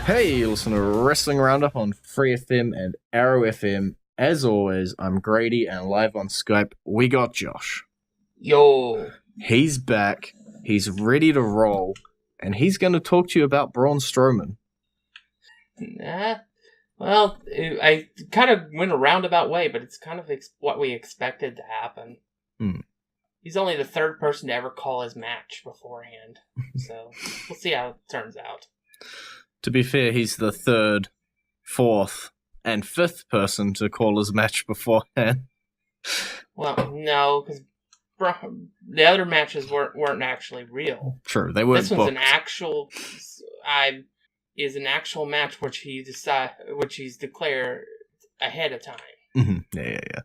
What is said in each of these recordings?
Hey, you listen to Wrestling Roundup on FreeFM and ArrowFM. As always, I'm Grady, and live on Skype, we got Josh. Yo. He's back, he's ready to roll, and he's going to talk to you about Braun Strowman. Well, I kind of went a roundabout way, but it's kind of what we expected to happen. He's only the third person to ever call his match beforehand, so we'll see how it turns out. To be fair, he's the third, fourth, and fifth person to call his match beforehand. Well, no, because the other matches weren't actually real. True, they weren't. This one's an actual match which he's declared ahead of time. Mm-hmm. Yeah.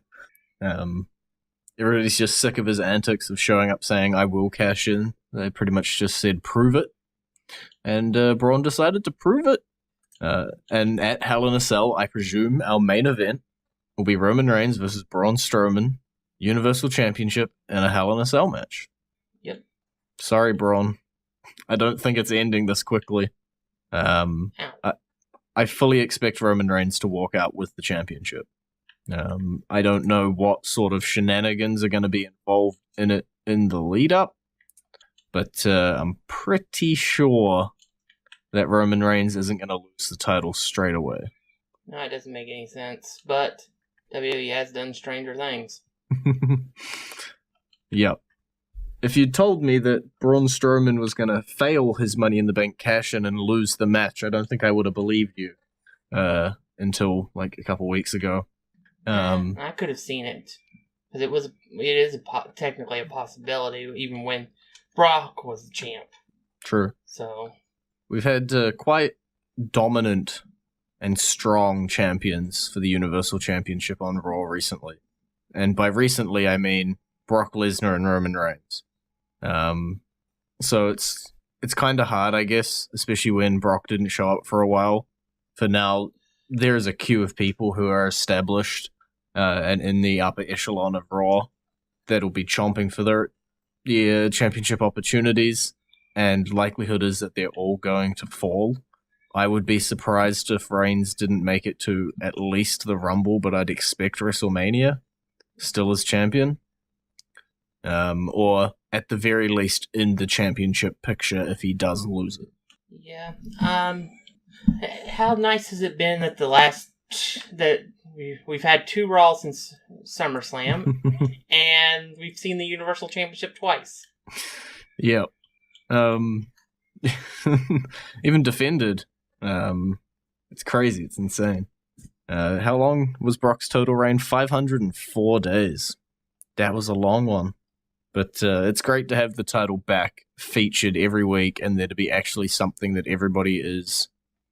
Everybody's just sick of his antics of showing up saying, "I will cash in." They pretty much just said, "Prove it." And Braun decided to prove it. And at Hell in a Cell, I presume our main event will be Roman Reigns versus Braun Strowman, Universal Championship, in a Hell in a Cell match. Yep. Sorry, Braun. I don't think it's ending this quickly. I fully expect Roman Reigns to walk out with the championship. I don't know what sort of shenanigans are going to be involved in it in the lead-up, but I'm pretty sure that Roman Reigns isn't going to lose the title straight away. No, it doesn't make any sense, but WWE has done stranger things. Yep. If you'd told me that Braun Strowman was going to fail his Money in the Bank cash-in and lose the match, I don't think I would have believed you until like a couple weeks ago. I could have seen it, because it is technically a possibility, even when Brock was the champ. True. So we've had quite dominant and strong champions for the Universal Championship on Raw recently. And by recently, I mean Brock Lesnar and Roman Reigns. So it's kind of hard, I guess, especially when Brock didn't show up for a while. For now, there's a queue of people who are established and in the upper echelon of Raw that'll be chomping for their championship opportunities, and likelihood is that they're all going to fall. I would be surprised if Reigns didn't make it to at least the Rumble, but I'd expect WrestleMania still as champion. Or at the very least in the championship picture if he does lose it. Yeah. How nice has it been that we've had 2 Raws since SummerSlam, and we've seen the Universal Championship twice. Yeah. Even defended. It's crazy. It's insane. How long was Brock's total reign? 504 days. That was a long one. But it's great to have the title back, featured every week, and there to be actually something that everybody is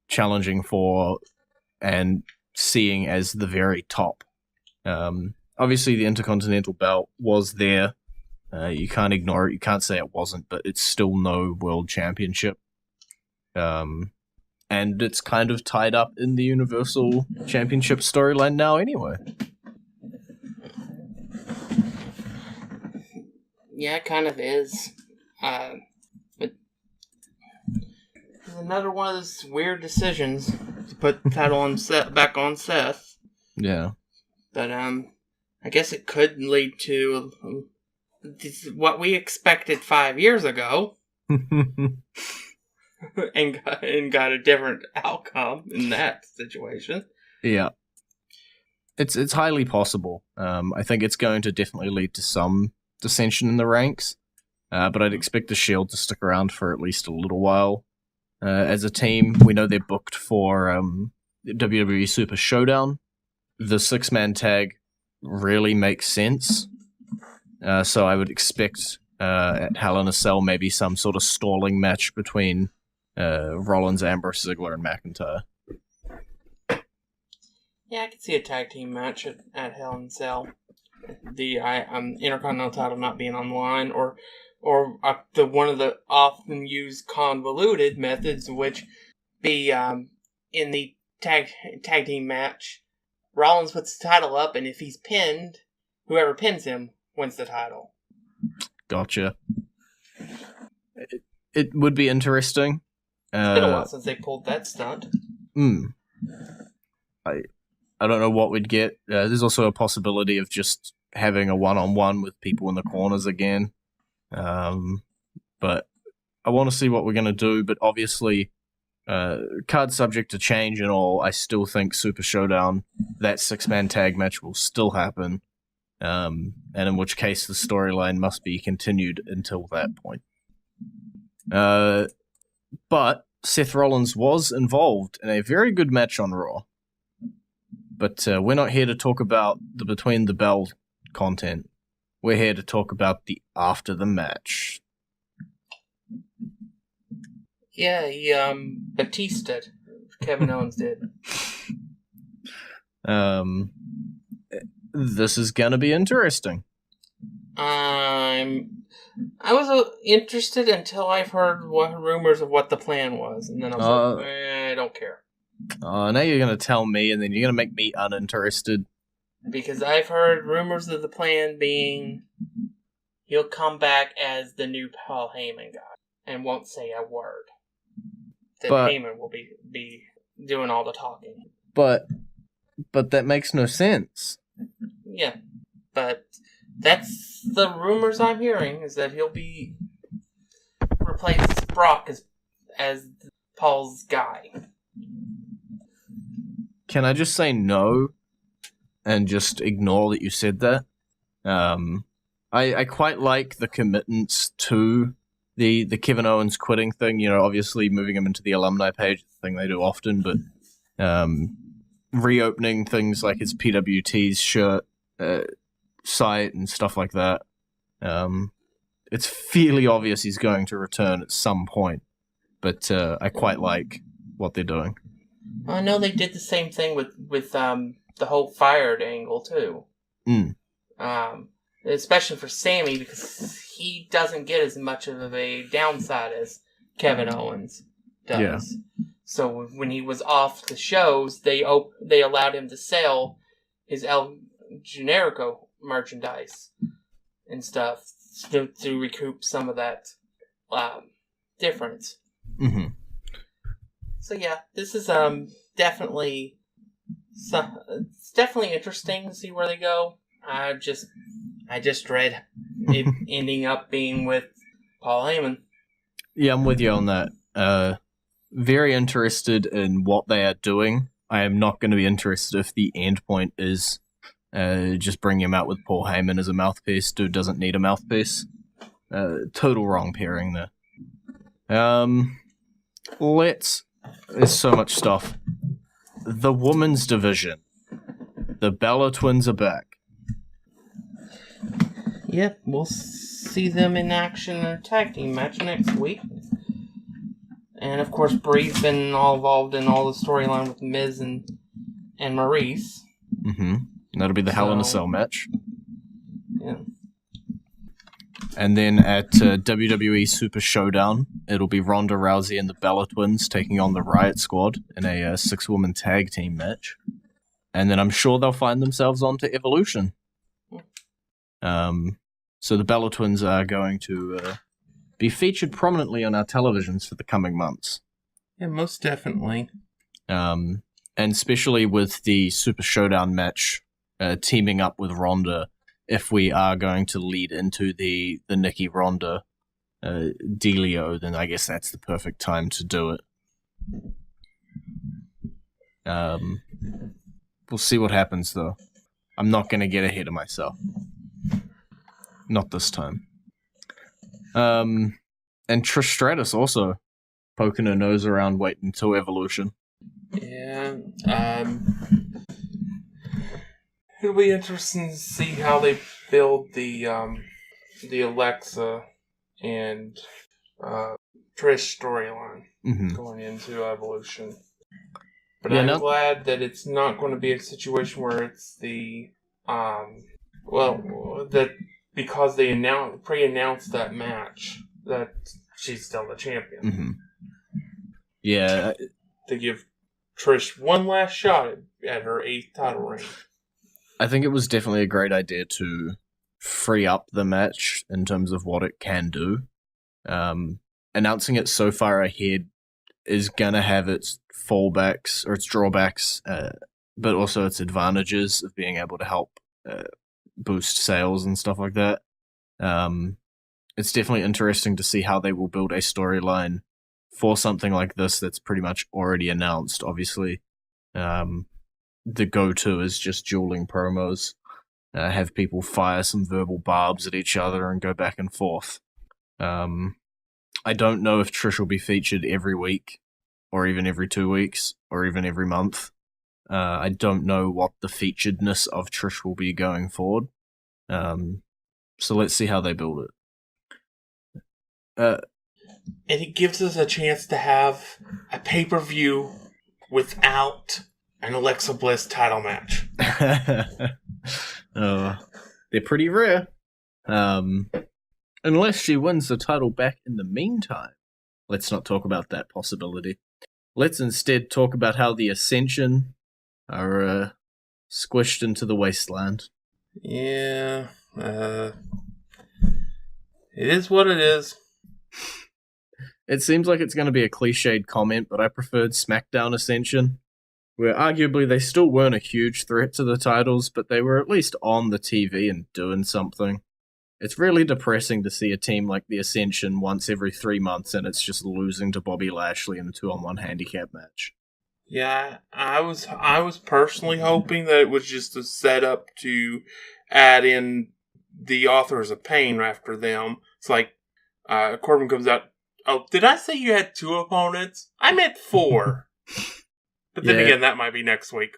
challenging for and seeing as the very top. Obviously, the Intercontinental belt was there. You can't ignore it. You can't say it wasn't, but it's still no world championship. And it's kind of tied up in the Universal Championship storyline now anyway. Yeah, it kind of is. But it's another one of those weird decisions to put the title back on Seth. Yeah. But I guess it could lead to what we expected 5 years ago, and got a different outcome in that situation. Yeah. It's highly possible. I think it's going to definitely lead to some dissension in the ranks, but I'd expect the Shield to stick around for at least a little while. As a team, we know they're booked for WWE Super Showdown. The 6-man tag really makes sense, so I would expect at Hell in a Cell maybe some sort of stalling match between Rollins, Ambrose, Ziggler, and McIntyre. Yeah, I could see a tag team match at Hell in a Cell. The Intercontinental title not being on the line, or one of the often used convoluted methods, which be in the tag team match, Rollins puts the title up, and if he's pinned, whoever pins him wins the title. Gotcha. It would be interesting. It's been a while since they pulled that stunt. I don't know what we'd get. There's also a possibility of just having a one-on-one with people in the corners again. But I want to see what we're going to do. But obviously, card subject to change and all, I still think Super Showdown, that 6-man tag match will still happen. And in which case the storyline must be continued until that point. But Seth Rollins was involved in a very good match on Raw. But we're not here to talk about the Between the Bell content. We're here to talk about the after the match. Yeah, he Batista'd. Kevin Owens did. This is gonna be interesting. I was interested until I've heard rumors of what the plan was, and then I was like, I don't care. Now you're gonna tell me, and then you're gonna make me uninterested. Because I've heard rumors of the plan being he'll come back as the new Paul Heyman guy and won't say a word. Then Heyman will be doing all the talking. But that makes no sense. Yeah, but that's the rumors I'm hearing, is that he'll be replace Brock as Paul's guy. Can I just say no and just ignore that you said that? I quite like the commitments to the Kevin Owens quitting thing. You know, obviously moving him into the alumni page, the thing they do often, but reopening things like his PWT's shirt site and stuff like that. It's fairly obvious he's going to return at some point, but I quite like what they're doing. I know they did the same thing with the whole fired angle too. Especially for Sammy, because he doesn't get as much of a downside as Kevin Owens does. Yeah. So when he was off the shows, they allowed him to sell his El Generico merchandise and stuff to recoup some of that difference. Mm-hmm. So yeah, this is definitely it's definitely interesting to see where they go. I just dread it ending up being with Paul Heyman. Yeah, I'm with you on that. Very interested in what they are doing. I am not going to be interested if the end point is just bring him out with Paul Heyman as a mouthpiece. Dude doesn't need a mouthpiece. Total wrong pairing there. There's so much stuff. The women's division. The Bella Twins are back. Yep, we'll see them in action in a tag team match next week. And of course, Brie's been all involved in all the storyline with Miz and Maurice. Mm-hmm. That'll be the Hell in a Cell match. Yeah. And then at WWE Super Showdown, it'll be Ronda Rousey and the Bella Twins taking on the Riot Squad in a 6-woman tag team match. And then I'm sure they'll find themselves onto Evolution. So the Bella Twins are going to be featured prominently on our televisions for the coming months. Yeah, most definitely. And especially with the Super Showdown match teaming up with Ronda, if we are going to lead into the Nikki Ronda dealio, then I guess that's the perfect time to do it. We'll see what happens, though. I'm not going to get ahead of myself. Not this time. And Trish Stratus also poking her nose around waiting until Evolution. Yeah. It'll be interesting to see how they build the Alexa and Trish storyline going into Evolution. But yeah, I'm glad that it's not going to be a situation where it's because they pre-announced that match that she's still the champion. Mm-hmm. Yeah. To give Trish one last shot at her 8th title reign. I think it was definitely a great idea to free up the match in terms of what it can do. Announcing it so far ahead is gonna have its fallbacks or its drawbacks, but also its advantages of being able to help boost sales and stuff like that. It's definitely interesting to see how they will build a storyline for something like this that's pretty much already announced. Obviously, the go-to is just dueling promos, have people fire some verbal barbs at each other and go back and forth. I don't know if Trish will be featured every week, or even every 2 weeks, or even every month. I don't know what the featuredness of Trish will be going forward. So let's see how they build it. And it gives us a chance to have a pay-per-view without an Alexa Bliss title match. They're pretty rare. Unless she wins the title back in the meantime. Let's not talk about that possibility. Let's instead talk about how the Ascension are squished into the wasteland. Yeah, it is what it is. It seems like it's going to be a cliched comment, but I preferred SmackDown Ascension, where arguably they still weren't a huge threat to the titles, but they were at least on the TV and doing something. It's really depressing to see a team like the Ascension once every 3 months and it's just losing to Bobby Lashley in a 2-on-1 handicap match. Yeah, I was personally hoping that it was just a setup to add in the Authors of Pain after them. It's like Corbin comes out. Oh, did I say you had 2 opponents? I meant 4. But then again, that might be next week.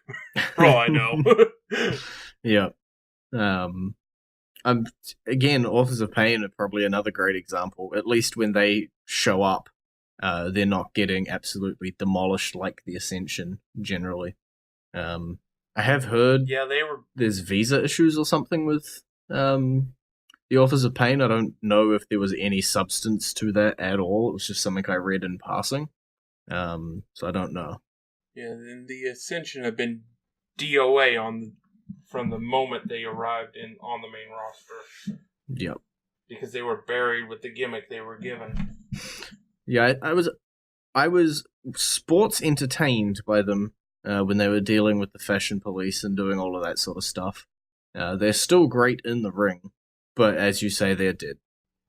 For all I know. Yeah. Again, Authors of Pain are probably another great example. At least when they show up, they're not getting absolutely demolished like the Ascension generally. I have heard there's visa issues or something with the Authors of Pain. I don't know if there was any substance to that at all. It was just something I read in passing. So I don't know. Yeah, and the Ascension have been DOA from the moment they arrived on the main roster. Yep. Because they were buried with the gimmick they were given. Yeah, I was sports entertained by them when they were dealing with the fashion police and doing all of that sort of stuff. They're still great in the ring, but as you say, they're dead.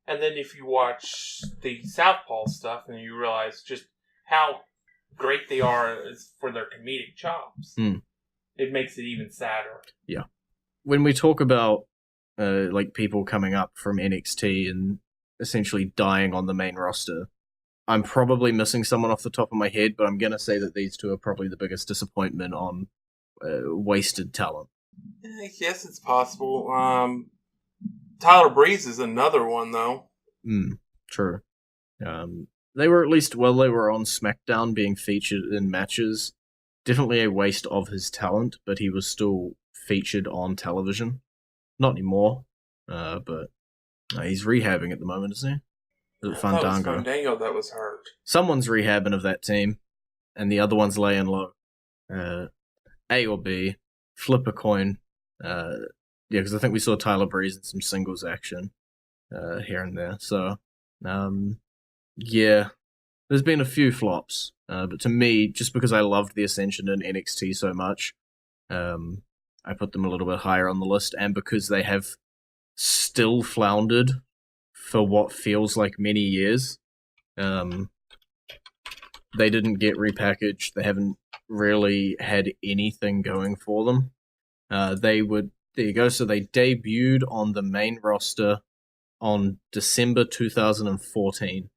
And then if you watch the Southpaw stuff and you realize just how great they are for their comedic chops, it makes it even sadder. Yeah. When we talk about like people coming up from NXT and essentially dying on the main roster, I'm probably missing someone off the top of my head, but I'm going to say that these two are probably the biggest disappointment on wasted talent. Yes, it's possible. Tyler Breeze is another one, though. True. They were at least, they were on SmackDown being featured in matches. Definitely a waste of his talent, but he was still featured on television. Not anymore, but he's rehabbing at the moment, isn't he? I thought it was Fandango that was hurt. Someone's rehabbing of that team, and the other one's laying low. A or B, flip a coin. Because I think we saw Tyler Breeze in some singles action here and there. So, yeah, there's been a few flops. But to me, just because I loved the Ascension in NXT so much, I put them a little bit higher on the list. And because they have still floundered for what feels like many years, they didn't get repackaged. They haven't really had anything going for them. There you go. So they debuted on the main roster on December 2014.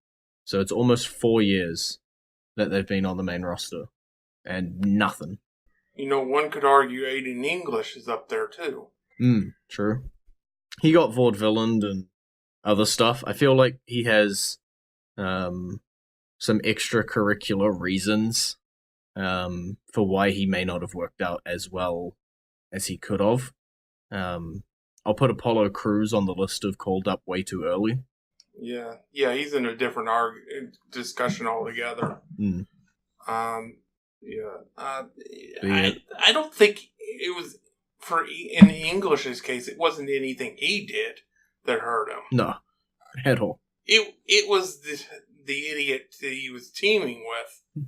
So it's almost 4 years that they've been on the main roster. And nothing. You know, one could argue Aiden English is up there too. True. He got vaudevillaned and other stuff. I feel like he has some extracurricular reasons for why he may not have worked out as well as he could have. I'll put Apollo Crews on the list of called up way too early. Yeah, he's in a different discussion altogether. I don't think it was in English's case. It wasn't anything he did that hurt him. No, at all. It was the idiot that he was teaming with.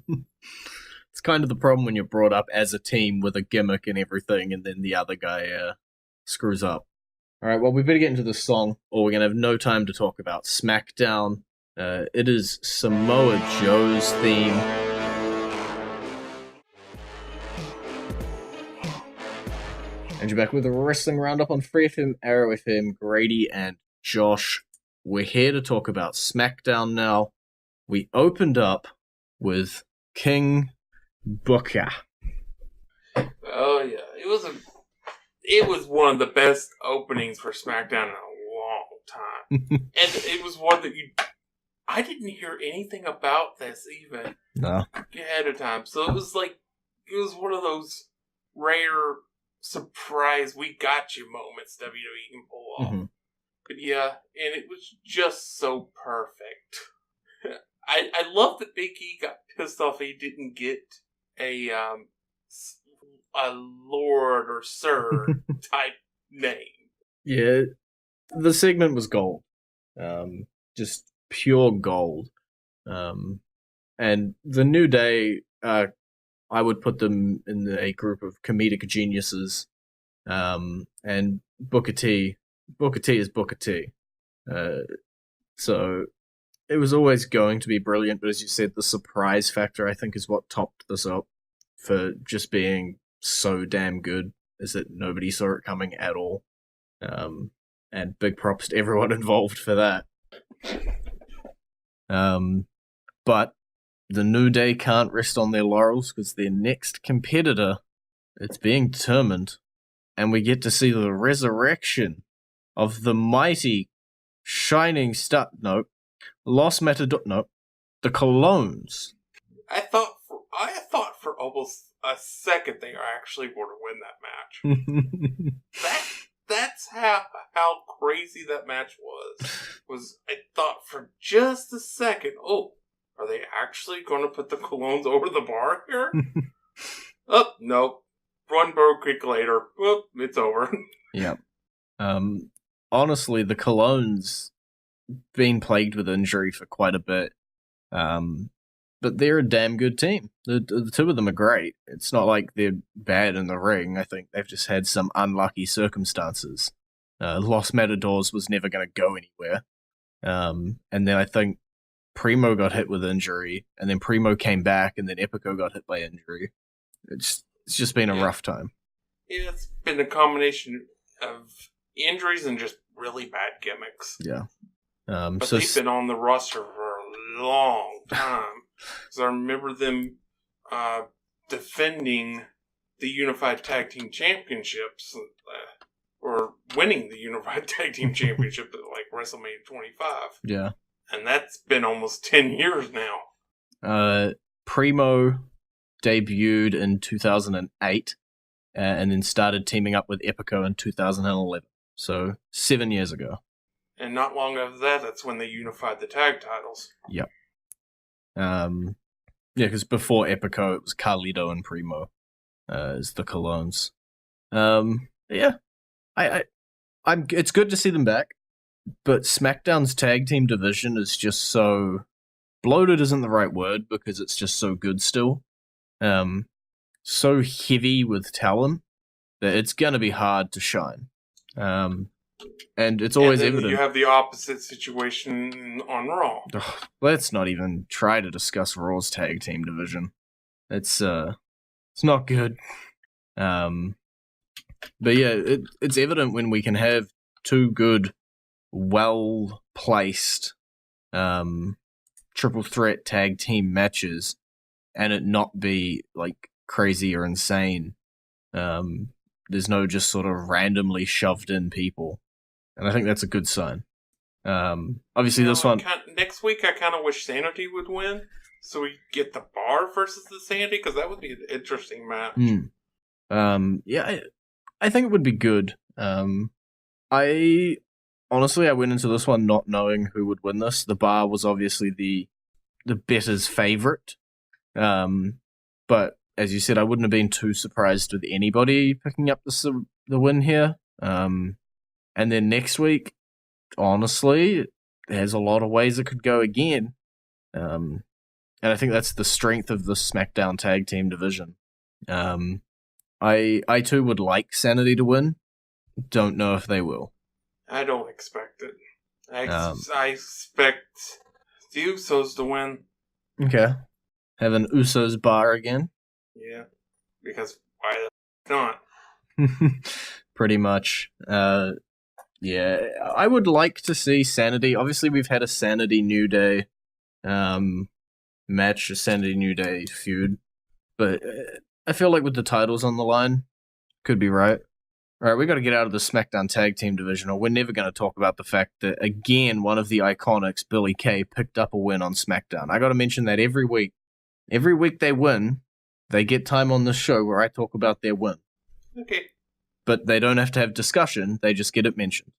It's kind of the problem when you're brought up as a team with a gimmick and everything, and then the other guy screws up. All right, well, we better get into the song, or we're going to have no time to talk about SmackDown. It is Samoa Joe's theme. And you're back with a Wrestling Roundup on FreeFM, ArrowFM, Grady and Josh. We're here to talk about SmackDown now. We opened up with King Booker. Oh yeah, it was one of the best openings for SmackDown in a long time, and it was one that I didn't hear anything about this even ahead of time, so it was one of those rare surprise we got you moments WWE can pull off. Mm-hmm. But yeah, and it was just so perfect. I love that Big E got pissed off he didn't get a Lord or Sir type name. Yeah, the segment was gold. Just pure gold. And the New Day, I would put them in a group of comedic geniuses. And Booker T is Booker T. So it was always going to be brilliant, but as you said, the surprise factor, I think, is what topped this up for just being so damn good, is that nobody saw it coming at all. And big props to everyone involved for that. But the New Day can't rest on their laurels, because their next competitor, it's being determined, and we get to see the resurrection of the mighty Shining Star. No, Los Matador. No, the Colognes. I thought for almost a second they are actually going to win that match. That's how crazy that match was. I thought for just a second, are they actually going to put the Colognes over the bar here? Oh, no. One bird kick later. Well, it's over. Yep. Honestly, the Colognes been plagued with injury for quite a bit. But they're a damn good team. The two of them are great. It's not like they're bad in the ring. I think they've just had some unlucky circumstances. Los Matadors was never going to go anywhere. And then I think Primo got hit with injury, and then Primo came back, and then Epico got hit by injury. It's just been a rough time. Yeah, it's been a combination of injuries and just really bad gimmicks. Yeah. But they've been on the roster for a long time. Because I remember them defending the Unified Tag Team Championships, or winning the Unified Tag Team Championship at WrestleMania 25. Yeah. And that's been almost 10 years now. Primo debuted in 2008 and then started teaming up with Epico in 2011. So 7 years ago. And not long after that, that's when they unified the tag titles. Yep. Yeah, because before Epico, it was Carlito and Primo as the Colognes. Yeah, it's good to see them back, but SmackDown's tag team division is just so bloated. Isn't the right word, because it's just so good still. So heavy with talent that it's gonna be hard to shine. And it's always evident. You have the opposite situation on Raw. Let's not even try to discuss Raw's tag team division. It's not good. But yeah, it's evident when we can have two good, well-placed triple threat tag team matches and it not be crazy or insane. There's no just sort of randomly shoved in people. And I think that's a good sign. Obviously, this one... Next week, I kind of wish Sanity would win, so we get the Bar versus the Sanity, because that would be an interesting match. Yeah, I think it would be good. I went into this one not knowing who would win this. The Bar was obviously the better's favorite. But as you said, I wouldn't have been too surprised with anybody picking up the win here. And then next week, honestly, there's a lot of ways it could go again. And I think that's the strength of the SmackDown tag team division. I too would like Sanity to win. Don't know if they will. I don't expect it. I expect the Usos to win. Okay. Have an Usos bar again? Yeah. Because why the not? Pretty much. Yeah. I would like to see Sanity. Obviously, we've had a Sanity New Day match, a Sanity New Day feud. But I feel like with the titles on the line, could be right. All right, we got to get out of the SmackDown Tag Team division, or we're never going to talk about the fact that, again, one of the Iconics, Billie Kay, picked up a win on SmackDown. I got to mention that every week. Every week they win, they get time on this show where I talk about their win. Okay. But they don't have to have discussion, they just get it mentioned.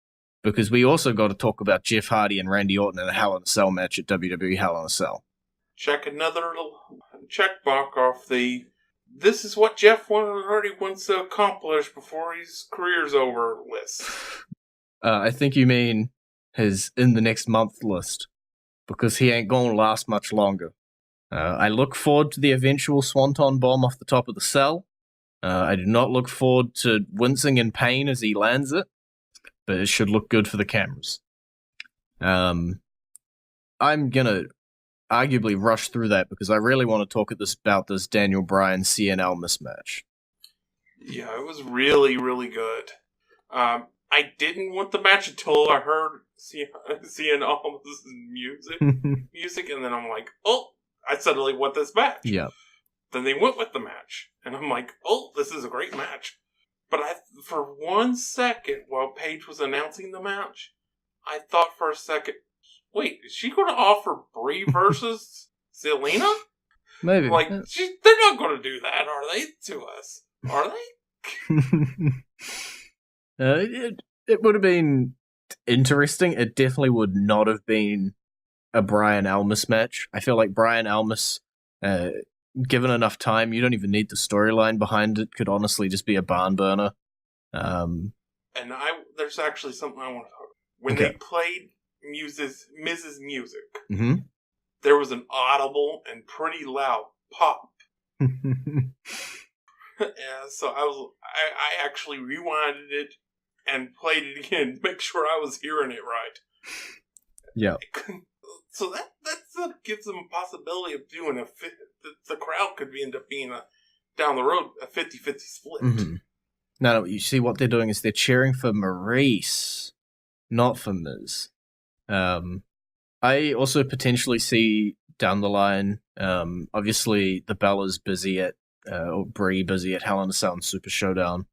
Because we also got to talk about Jeff Hardy and Randy Orton in a Hell in a Cell match at WWE Hell in a Cell. Check another little check box off the... This is what Jeff Hardy wants to accomplish before his career's over list. I think you mean his in the next month list, because he ain't gonna last much longer. I look forward to the eventual Swanton bomb off the top of the cell. I do not look forward to wincing in pain as he lands it, but it should look good for the cameras. I'm gonna arguably rush through that because I really want to talk about this Daniel Bryan CNL mismatch. Yeah, it was really, really good. I didn't want the match until I heard CNL's music, and then I'm like, oh, I suddenly want this match. Yeah. Then they went with the match, and I'm like, oh, this is a great match. But for 1 second, while Paige was announcing the match, I thought for a second, wait, is she going to offer Brie versus Zelina? Maybe. Like, they're not going to do that, are they, to us? Are they? It would have been interesting. It definitely would not have been a Brian Almas match. I feel like Brian Almas, given enough time, you don't even need the storyline behind it. Could honestly just be a barn burner. And there's actually something I want to talk about. When they played Mrs. Music, mm-hmm. there was an audible and pretty loud pop. Yeah, so I actually rewinded it and played it again, make sure I was hearing it right. Yeah. So that gives them a possibility of doing the crowd could end up being down the road a 50-50 split. Mm-hmm. No, you see what they're doing is they're cheering for Maurice, not for Miz. I also potentially see down the line, obviously the Bella's busy at, or Brie busy at Hell in a Cell and Super Showdown.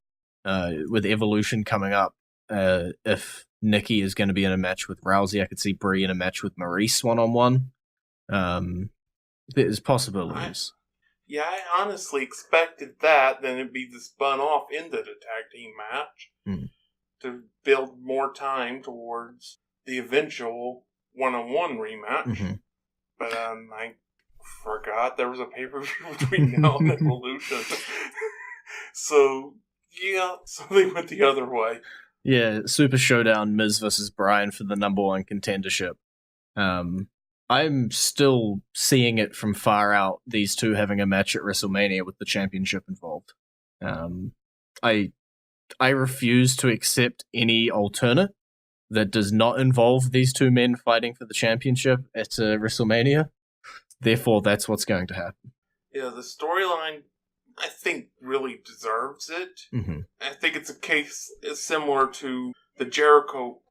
With Evolution coming up, if Nikki is going to be in a match with Rousey, I could see Brie in a match with Maurice one-on-one. There's possibilities. I honestly expected that, then it'd be spun off into the tag team match to build more time towards the eventual one-on-one rematch. Mm-hmm. But I forgot there was a pay-per-view between now and Evolution. So they went the other way. Yeah, Super Showdown, Miz versus Bryan for the number one contendership. I'm still seeing it from far out, these two having a match at WrestleMania with the championship involved. I refuse to accept any alternate that does not involve these two men fighting for the championship at WrestleMania. Therefore, that's what's going to happen. Yeah, the storyline, I think, really deserves it. Mm-hmm. I think it's a case similar to the Jericho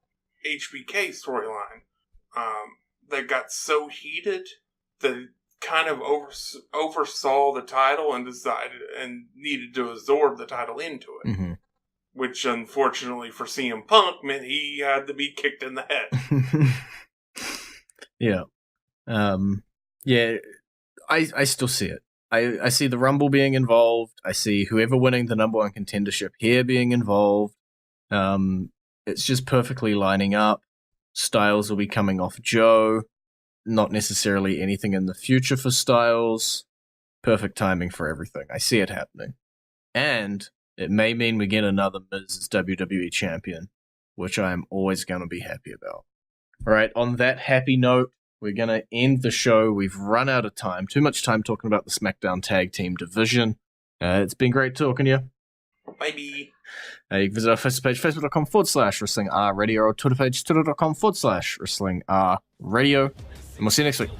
HBK storyline. That got so heated that it kind of oversaw the title and decided and needed to absorb the title into it. Mm-hmm. Which, unfortunately for CM Punk, meant he had to be kicked in the head. Yeah. I still see it. I see the Rumble being involved. I see whoever winning the number one contendership here being involved. It's just perfectly lining up. Styles will be coming off Joe. Not necessarily anything in the future for Styles. Perfect timing for everything. I see it happening. And it may mean we get another Miz as WWE champion, which I am always going to be happy about. All right, on that happy note, we're going to end the show. We've run out of time. Too much time talking about the SmackDown Tag Team Division. It's been great talking to you. Bye-bye. You can visit our Facebook page, facebook.com/WrestlingRadio, or Twitter page, twitter.com/WrestlingRadio. And we'll see you next week.